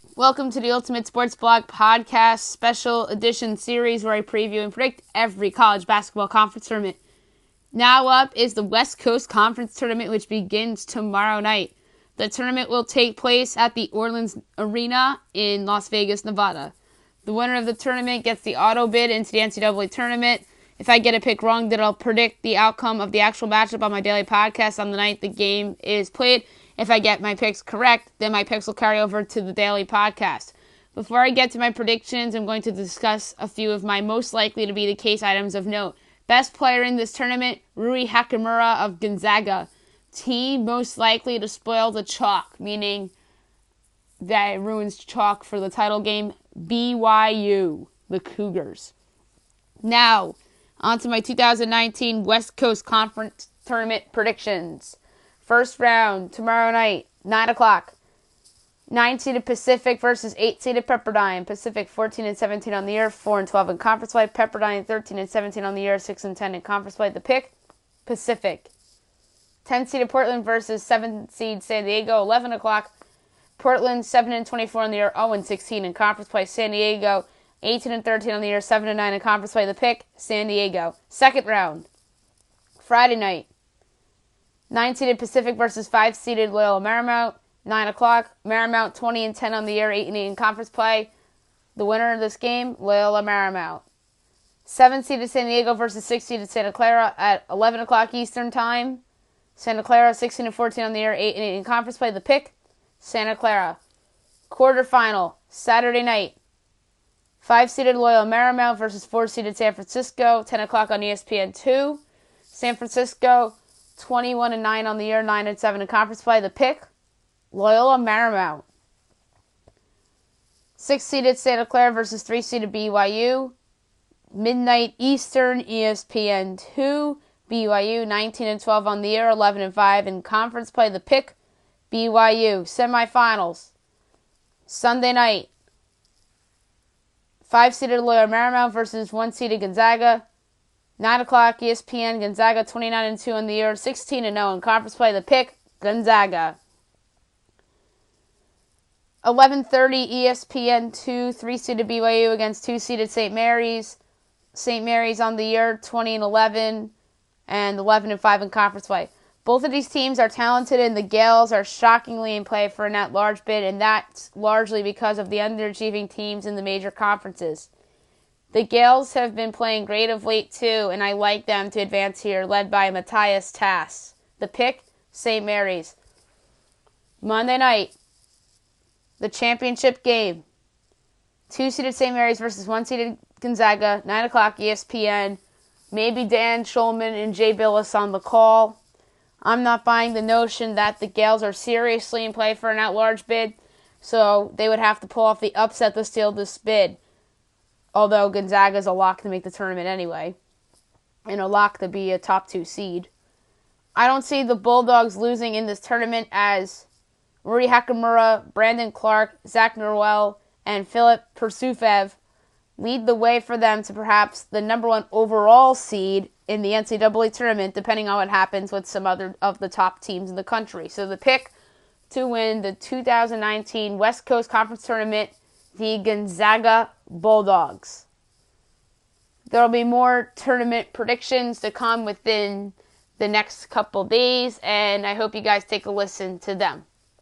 Welcome to the Ultimate Sports Blog Podcast Special Edition Series where I preview and predict every college basketball conference tournament. Now up is the West Coast Conference Tournament, which begins tomorrow night. The tournament will take place at the Orleans Arena in Las Vegas, Nevada. The winner of the tournament gets the auto bid into the NCAA tournament. If I get a pick wrong, then I'll predict the outcome of the actual matchup on my daily podcast on the night the game is played. If I get my picks correct, then my picks will carry over to the daily podcast. Before I get to my predictions, I'm going to discuss a few of my most likely to be the case items of note. Best player in this tournament, Rui Hachimura of Gonzaga. Team most likely to spoil the chalk, meaning that it ruins chalk for the title game, BYU, the Cougars. Now, on to my 2019 West Coast Conference Tournament predictions. First round, tomorrow night, 9 o'clock. 9-seeded Pacific versus 8-seeded Pepperdine. Pacific 14 and 17 on the year, 4 and 12 in conference play. Pepperdine 13 and 17 on the year, 6 and 10 in conference play. The pick, Pacific. 10-seeded Portland versus 7-seed San Diego, 11 o'clock. Portland 7 and 24 on the year, 0 and 16 in conference play. San Diego 18 and 13 on the year, 7 and 9 in conference play. The pick, San Diego. Second round, Friday night. 9-seeded Pacific versus 5-seeded Loyola Marymount, 9 o'clock. Marymount 20 and 10 on the year, 8 and 8 in conference play. The winner of this game, Loyola Marymount. 7-seeded San Diego versus 6-seeded Santa Clara at 11 o'clock Eastern Time. Santa Clara 16 and 14 on the year, 8 and 8 in conference play. The pick, Santa Clara. Quarterfinal, Saturday night. 5-seeded Loyola Marymount versus 4-seeded San Francisco, 10 o'clock on ESPN2. San Francisco 21 and 9 on the year, 9 and 7 in conference play. The pick, Loyola Marymount. 6-seeded Santa Clara versus 3-seeded BYU. Midnight Eastern, ESPN2. BYU 19 and 12 on the year, 11 and 5 in conference play. The pick, BYU. Semifinals, Sunday night. 5-seeded Loyola Marymount versus 1-seeded Gonzaga. 9 o'clock, ESPN, Gonzaga 29 and 2 on the year, 16 and 0 in conference play. The pick, Gonzaga. 11:30 ESPN2, 3-seeded BYU against 2-seeded St. Mary's. St. Mary's on the year, 20 and 11 and 11 and 5 in conference play. Both of these teams are talented, and the Gales are shockingly in play for an at-large bid, and that's largely because of the underachieving teams in the major conferences. The Gales have been playing great of late too, and I like them to advance here, led by Matthias Tass. The pick, St. Mary's. Monday night, the championship game. 2-seeded St. Mary's versus 1-seeded Gonzaga, 9 o'clock ESPN. Maybe Dan Schulman and Jay Billis on the call. I'm not buying the notion that the Gales are seriously in play for an at-large bid, so they would have to pull off the upset to steal this bid. Although Gonzaga is a lock to make the tournament anyway, and a lock to be a top 2 seed. I don't see the Bulldogs losing in this tournament as Rui Hachimura, Brandon Clark, Zach Norwell, and Filip Persufev lead the way for them to perhaps the number 1 overall seed in the NCAA tournament, depending on what happens with some other of the top teams in the country. So the pick to win the 2019 West Coast Conference Tournament, the Gonzaga Bulldogs. There will be more tournament predictions to come within the next couple days, and I hope you guys take a listen to them.